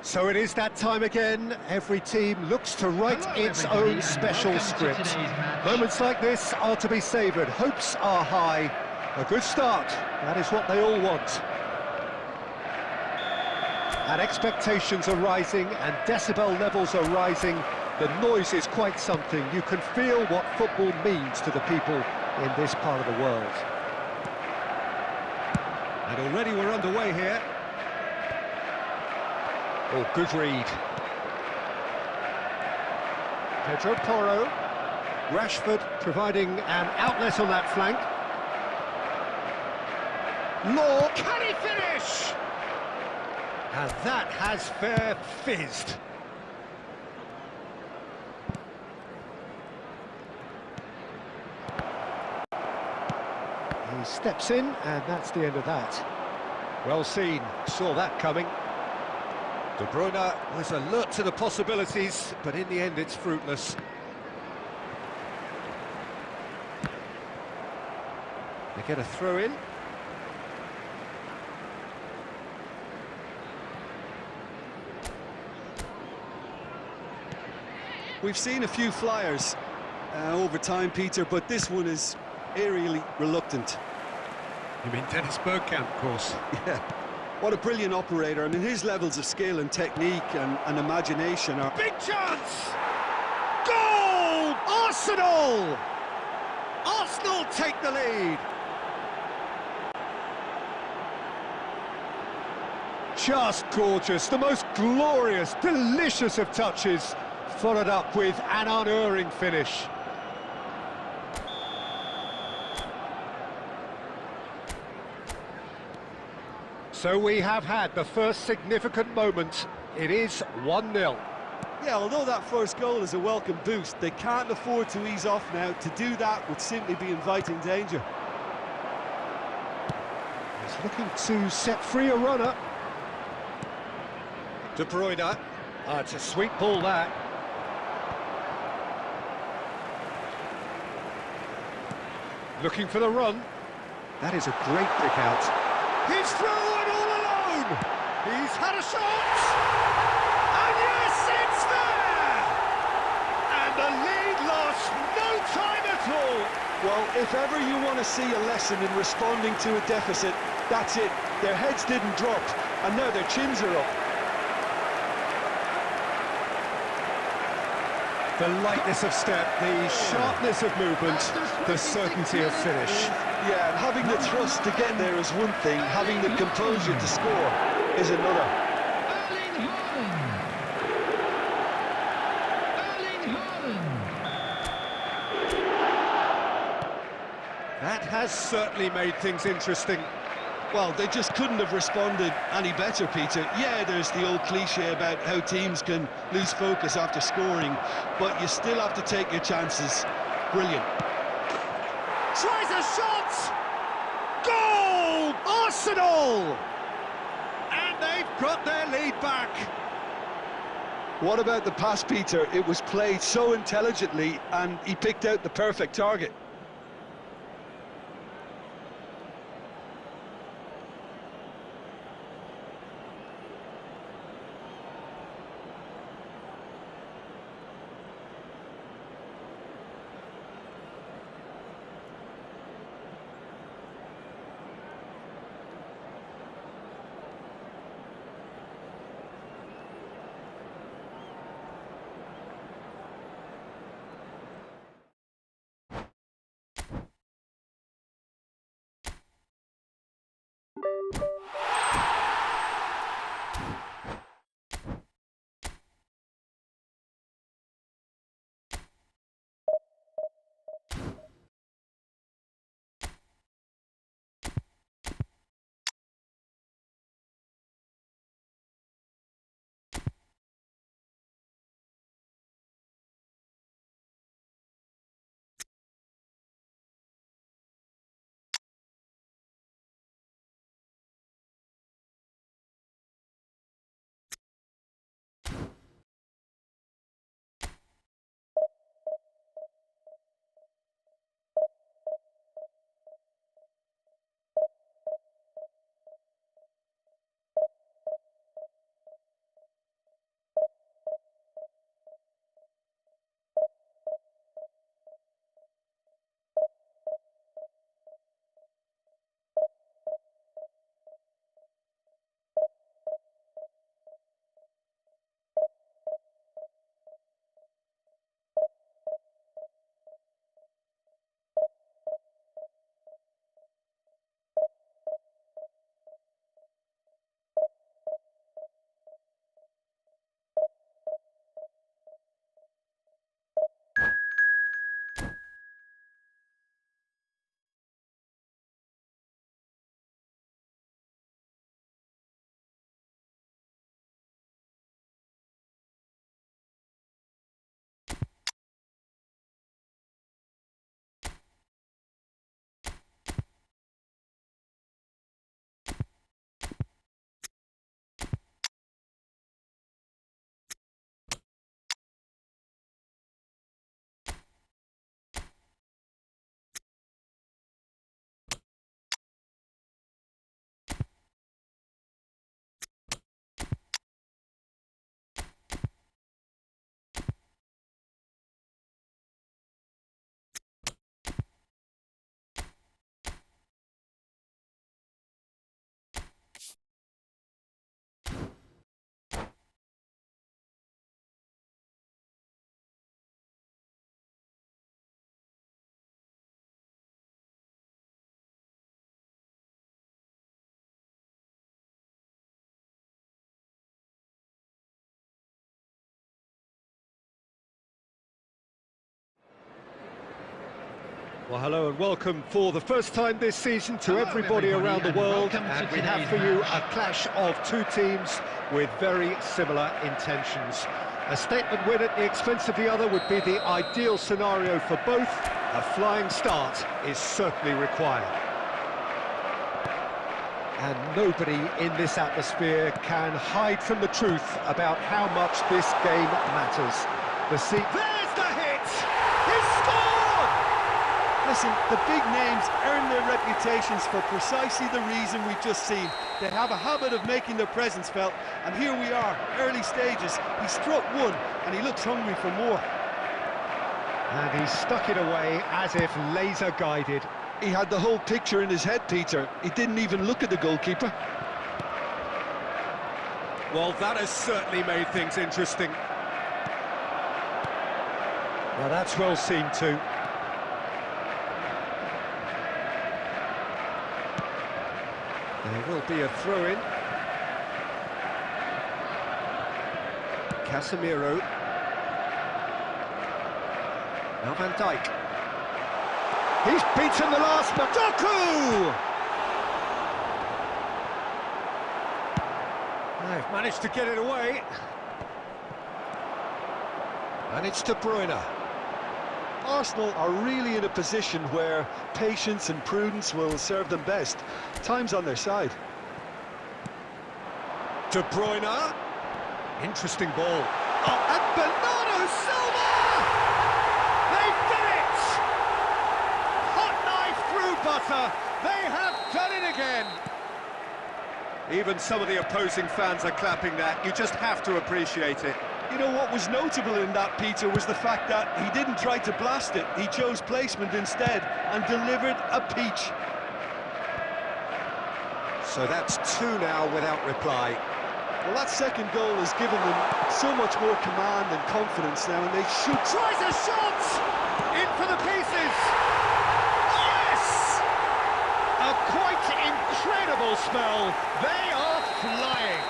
So it is that time again. Every team looks to write its own special script. Moments like this are to be savoured. Hopes are high. A good start. That is what they all want. And expectations are rising and decibel levels are rising. The noise is quite something. You can feel what football means to the people in this part of the world. And already we're underway here. Oh, good read. Pedro Porro. Rashford providing an outlet on that flank. Law, can he finish? And that has fair fizzed. He steps in, and that's the end of that. Well seen, saw that coming. De Bruyne was alert to the possibilities, but in the end it's fruitless. They get a throw in. We've seen a few flyers over time, Peter, but this one is eerily reluctant. You mean Dennis Bergkamp, of course. Yeah, what a brilliant operator. I mean, his levels of skill and technique and imagination are... Big chance! Goal! Arsenal! Arsenal take the lead! Just gorgeous, the most glorious, delicious of touches, followed up with an unerring finish. So we have had the first significant moment. It is 1-0. Yeah, although that first goal is a welcome boost, they can't afford to ease off now. To do that would simply be inviting danger. He's looking to set free a runner. De Bruyne. It's a sweet ball, that. Looking for the run. That is a great pick out. He's through and all alone! He's had a shot! And yes, it's there! And the lead lost no time at all! Well, if ever you want to see a lesson in responding to a deficit, that's it. Their heads didn't drop, and now their chins are up. The lightness of step, the sharpness of movement, the certainty of finish. Yeah, and having the thrust to get there is one thing, having the composure to score is another. That has certainly made things interesting. Well, they just couldn't have responded any better, Peter. Yeah, there's the old cliche about how teams can lose focus after scoring, but you still have to take your chances. Brilliant. Tries a shot! Goal! Arsenal! And they've got their lead back. What about the pass, Peter? It was played so intelligently, and he picked out the perfect target. Well, hello and welcome for the first time this season to everybody around the world, and we have for you a clash of two teams with very similar intentions. A statement win at the expense of the other would be the ideal scenario for both. A flying start is certainly required. And nobody in this atmosphere can hide from the truth about how much this game matters. There's the hit! He's scored! Listen, the big names earn their reputations for precisely the reason we've just seen. They have a habit of making their presence felt, and here we are, early stages. He struck one, and he looks hungry for more. And he stuck it away as if laser-guided. He had the whole picture in his head, Peter. He didn't even look at the goalkeeper. Well, that has certainly made things interesting. Well, that's well seen too. There will be a throw-in. Casemiro. Now Van Dijk. He's beaten the last man. Doku! They've managed to get it away. And it's De Bruyne. Arsenal are really in a position where patience and prudence will serve them best. Time's on their side. De Bruyne. Interesting ball. Oh, and Bernardo Silva! They've done it! Hot knife through butter. They have done it again. Even some of the opposing fans are clapping that. You just have to appreciate it. You know what was notable in that, Peter, was the fact that he didn't try to blast it. He chose placement instead and delivered a peach. So that's two now without reply. Well, that second goal has given them so much more command and confidence now, and they should... Tries a shot! In for the pieces! Yes! A quite incredible spell. They are flying.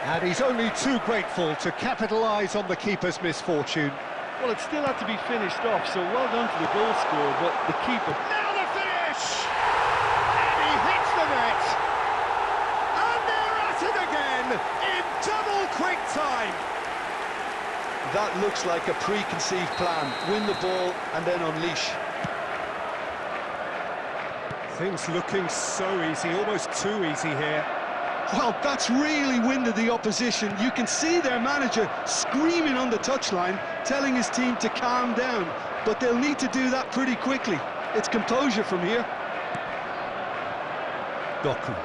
And he's only too grateful to capitalise on the keeper's misfortune. Well, it still had to be finished off, so well done to the goal scorer, but the keeper... Now the finish! And he hits the net! And they're at it again, in double quick time! That looks like a preconceived plan. Win the ball and then unleash. Things looking so easy, almost too easy here. Well, that's really winded the opposition. You can see their manager screaming on the touchline, telling his team to calm down. But they'll need to do that pretty quickly. It's composure from here. Doku.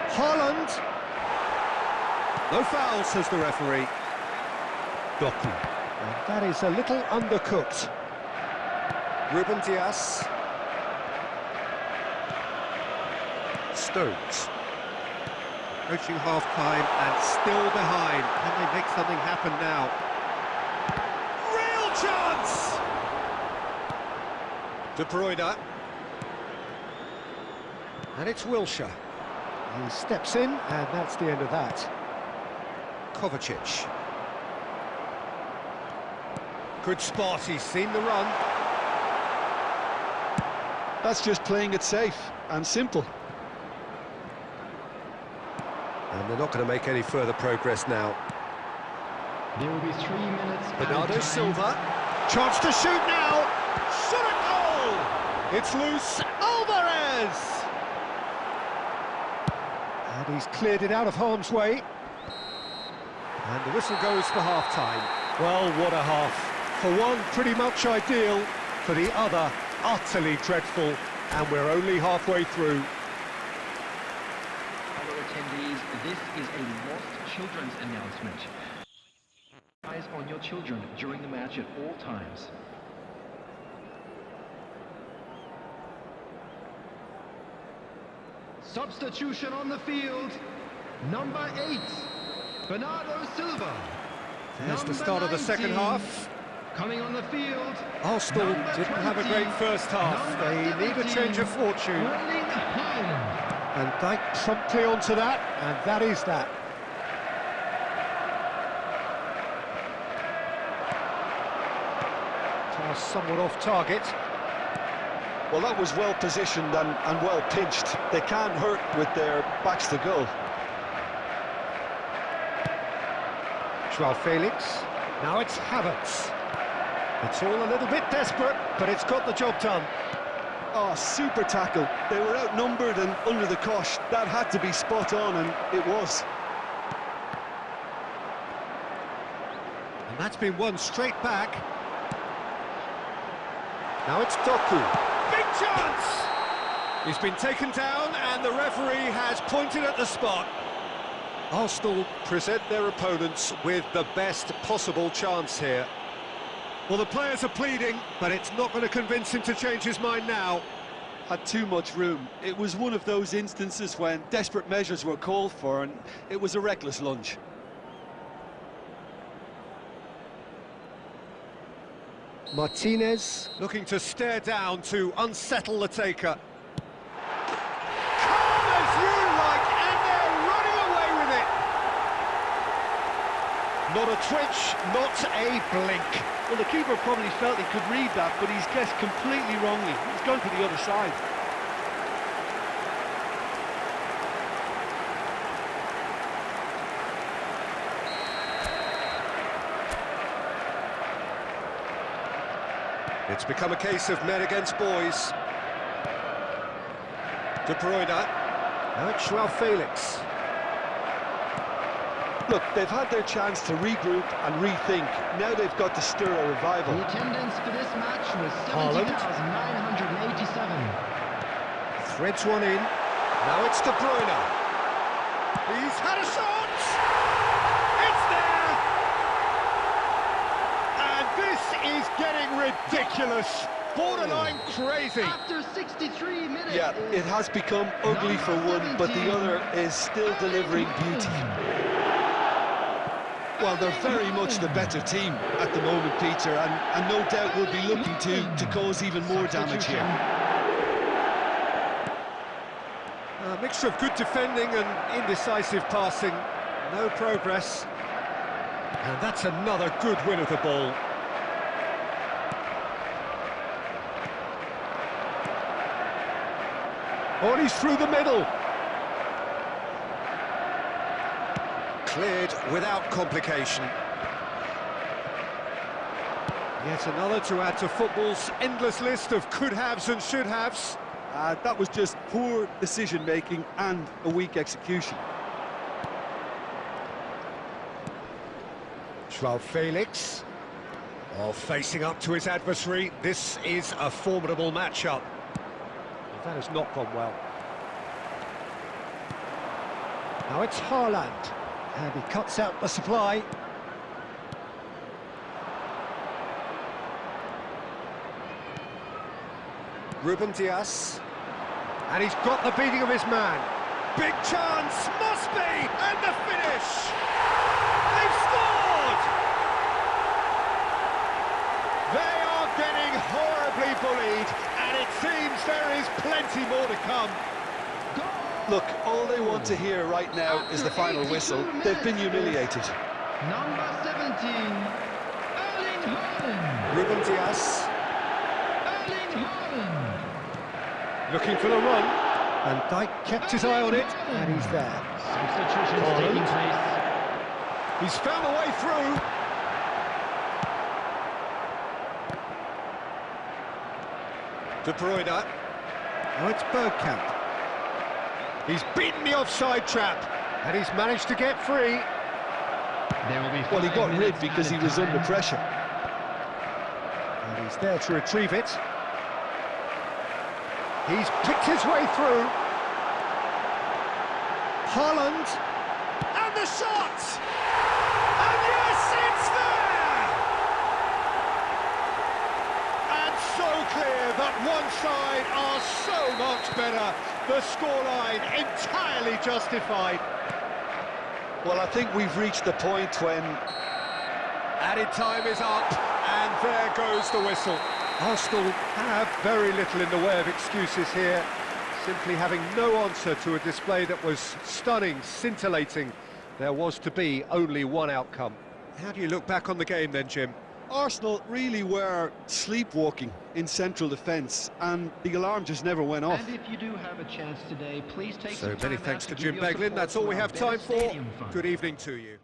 Haaland. No foul, says the referee. Doku. And that is a little undercooked. Ruben Dias. Stones. Approaching half-time and still behind. Can they make something happen now? Real chance! De Bruyne. And it's Wilshere. He steps in, and that's the end of that. Kovacic. Good spot, he's seen the run. That's just playing it safe and simple. And they're not going to make any further progress now. There will be 3 minutes. Bernardo Silva. Chance to shoot now. Shot at goal! It's loose. Alvarez! And he's cleared it out of harm's way. And the whistle goes for half-time. Well, what a half. For one, pretty much ideal. For the other, utterly dreadful. And we're only halfway through. Attendees, this is a lost children's announcement. Eyes on your children during the match at all times. Substitution on the field. Number 8, Bernardo Silva. There's the start of the second half. Coming on the field. Arsenal didn't have a great first half. They need a change of fortune. And Dijk promptly onto that, and that is that. somewhat off target. Well, that was well positioned and well pinched. They can't hurt with their backs to goal. Joao Felix. Now it's Havertz. It's all a little bit desperate, but it's got the job done. Oh, super tackle. They were outnumbered and under the cosh. That had to be spot on, and it was. And that's been won straight back. Now it's Doku. Big chance! He's been taken down, and the referee has pointed at the spot. Arsenal present their opponents with the best possible chance here. Well, the players are pleading, but it's not going to convince him to change his mind now. Had too much room. It was one of those instances when desperate measures were called for, and it was a reckless lunge. Martinez looking to stare down to unsettle the taker. Calm as you like, and they're running away with it. Not a twitch, not a blink. Well, the keeper probably felt he could read that, but he's guessed completely wrongly. He's gone to the other side. It's become a case of men against boys. De Bruyne. Now it's Joao Felix. Look, they've had their chance to regroup and rethink. Now they've got to stir a revival. The attendance for this match was 70,987. Threads one in. Now it's De Bruyne. He's had a shot! It's there! And this is getting ridiculous. Borderline crazy. After 63 minutes. Yeah, it has become ugly for one, but the other is still delivering beauty. Well, they're very much the better team at the moment, Peter, and no doubt will be looking to cause even more damage here. A mixture of good defending and indecisive passing. No progress. And that's another good win of the ball. Oh, he's through the middle. Cleared without complication. Yet another to add to football's endless list of could-haves and should-haves. That was just poor decision-making and a weak execution. Joao Felix. Oh, facing up to his adversary. This is a formidable matchup. That has not gone well. Now it's Haaland. And he cuts out the supply. Ruben Dias. And he's got the beating of his man. Big chance, must be, and the finish! They've scored! They are getting horribly bullied, and it seems there is plenty more to come. Look, all they want to hear right now is the final whistle. They've been humiliated. Number 17, Erling Haaland. Ruben Dias. Erling Haaland. Looking for the run. And Dijk kept his eye on it, and he's there. Substitutions taking place. He's found a way through. De Bruyne. Now it's Bergkamp. He's beaten the offside trap, and he's managed to get free. There will be Well, he got rid because he was under pressure. And he's there to retrieve it. He's picked his way through. Haaland. And the shot! And yes, it's there! And so clear that one side are so much better. The scoreline entirely justified. Well, I think we've reached the point when Added time is up, and there goes the whistle. Arsenal have very little in the way of excuses here, simply having no answer to a display that was stunning, scintillating. There was to be only one outcome. How do you look back on the game then, Jim? Arsenal really were sleepwalking in central defence, and the alarm just never went off. And if you do have a chance today, please take So some time many thanks out to give Jim your Beglin. support That's all to we our have Better time for. Stadium Fund. Good evening to you.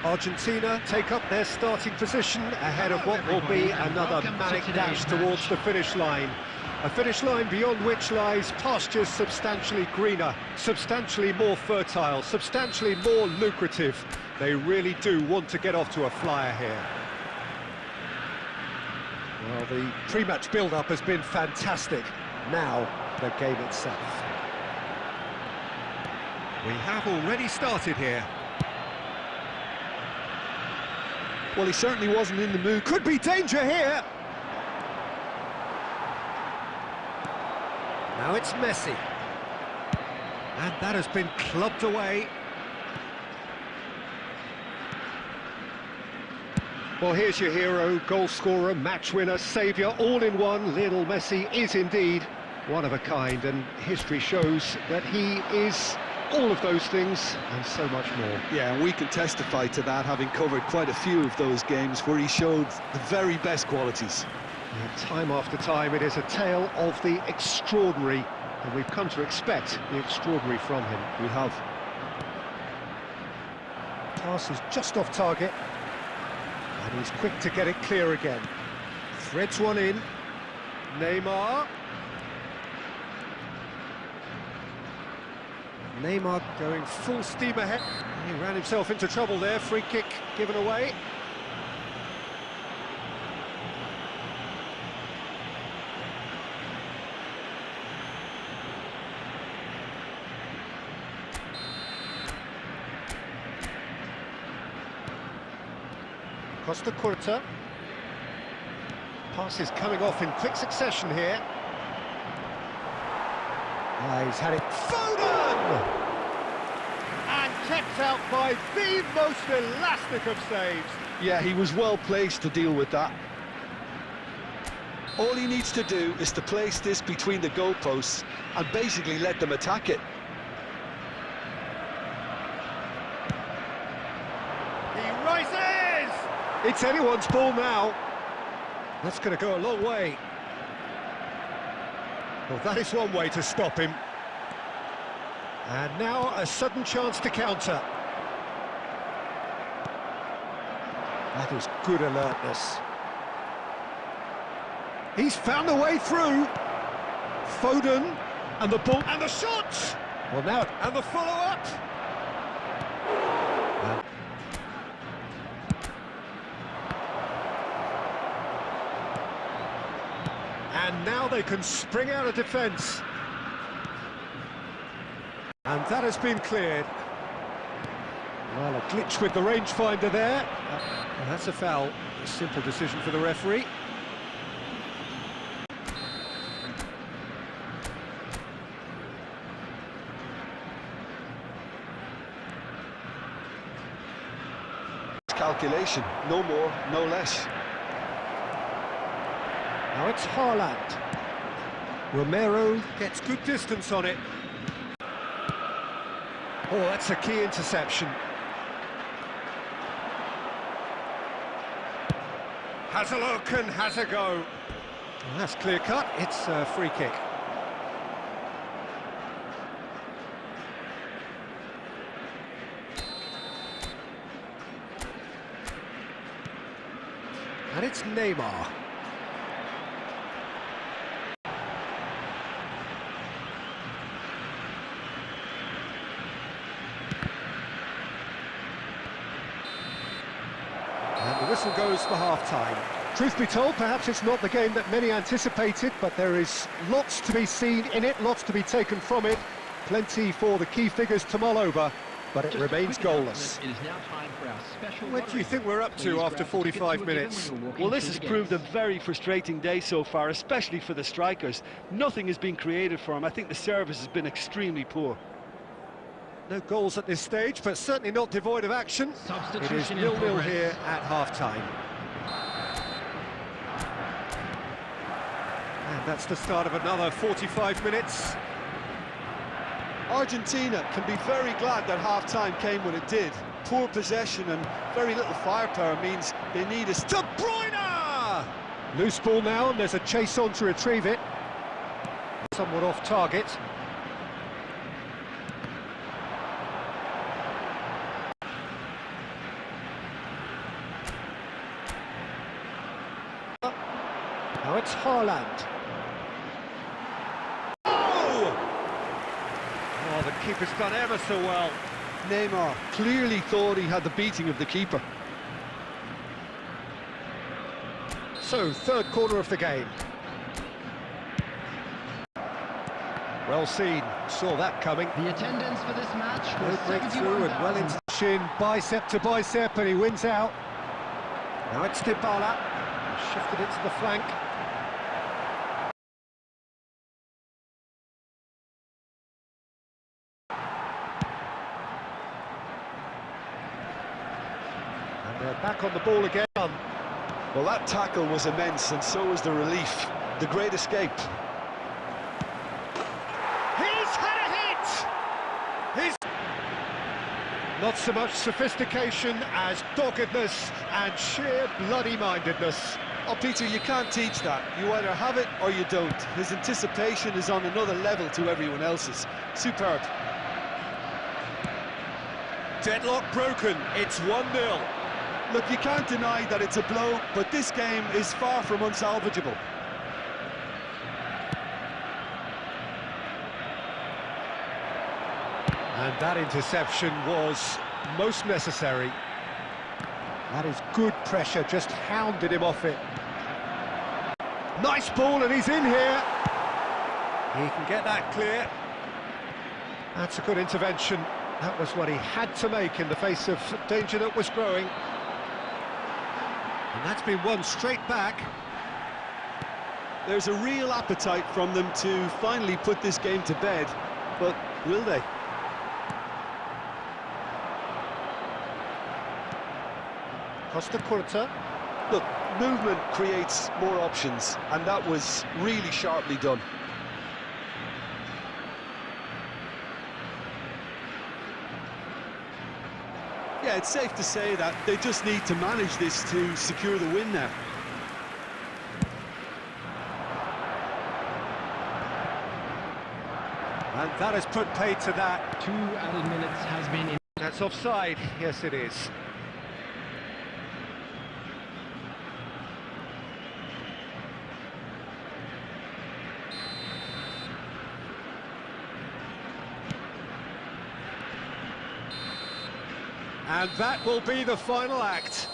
Argentina take up their starting position ahead of what will be another manic dash towards the finish line. A finish line beyond which lies pastures substantially greener, substantially more fertile, substantially more lucrative. They really do want to get off to a flyer here. Well, the pre-match build-up has been fantastic. Now, the game itself. We have already started here. Well, he certainly wasn't in the mood. Could be danger here. Now it's Messi. And that has been clubbed away. Well, here's your hero, goal scorer, match winner, saviour, all in one. Lionel Messi is indeed one of a kind, and history shows that he is all of those things and so much more. Yeah, and we can testify to that, having covered quite a few of those games where he showed the very best qualities. Yeah, time after time, it is a tale of the extraordinary, and we've come to expect the extraordinary from him. We have. Pass is just off target, and he's quick to get it clear again. Threads one in. Neymar. Neymar going full steam ahead. He ran himself into trouble there. Free kick given away. Costa Curta. Passes coming off in quick succession here. He's had it. Foden! And kept out by the most elastic of saves. Yeah, he was well placed to deal with that. All he needs to do is to place this between the goalposts and basically let them attack it. He rises! It's anyone's ball now. That's going to go a long way. Well, that is one way to stop him. And now a sudden chance to counter. That is good alertness. He's found a way through. Foden, and the ball, and the shot! Well now, and the follow-up. And now they can spring out of defence. And that has been cleared. Well, a glitch with the rangefinder there. And that's a foul. A simple decision for the referee. Calculation, no more, no less. Now it's Haaland. Romero gets good distance on it. Oh, that's a key interception. Has a look and has a go. And that's clear cut, it's a free kick. And it's Neymar. And the whistle goes for half-time. Truth be told, perhaps it's not the game that many anticipated, but there is lots to be seen in it, lots to be taken from it. Plenty for the key figures to mull over, but it remains goalless. It is now time for our special. What do you think we're up to after 45 minutes? Well, this has proved a very frustrating day so far, especially for the strikers. Nothing has been created for them. I think the service has been extremely poor. No goals at this stage, but certainly not devoid of action. It is 0-0 here at half-time. And that's the start of another 45 minutes. Argentina can be very glad that half-time came when it did. Poor possession and very little firepower means they need us. De Bruyne! Loose ball now, and there's a chase on to retrieve it. Somewhat off target. Now it's Haaland. Oh, the keeper's done ever so well. Neymar clearly thought he had the beating of the keeper. So, third quarter of the game. Well seen, saw that coming. The attendance for this match was No breakthrough and well into shin, bicep to bicep, and he wins out. Now it's Dybala, shifted it to the flank. And they're back on the ball again. Well, that tackle was immense, and so was the relief. The great escape. He's had a hit! He's not so much sophistication as doggedness and sheer bloody-mindedness. Oh, Peter, you can't teach that. You either have it or you don't. His anticipation is on another level to everyone else's. Superb. Deadlock broken, it's 1-0. Look, you can't deny that it's a blow, but this game is far from unsalvageable. And that interception was most necessary. That is good pressure, just hounded him off it. Nice ball, and he's in here. He can get that clear. That's a good intervention. That was what he had to make in the face of danger that was growing. And that's been won straight back. There's a real appetite from them to finally put this game to bed, but will they? Costa Curta. Look, movement creates more options, and that was really sharply done. Yeah, it's safe to say that they just need to manage this to secure the win now. And that has put paid to that. 2 added minutes has been in. That's offside. Yes, it is. And that will be the final act.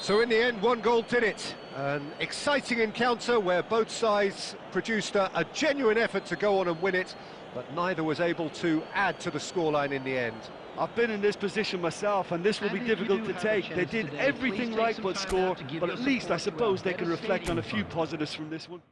So in the end, one goal did it. An exciting encounter where both sides produced a genuine effort to go on and win it, but neither was able to add to the scoreline in the end. I've been in this position myself, and this will be difficult to take. They did everything right but score, but at least I suppose they can reflect on a few positives from this one.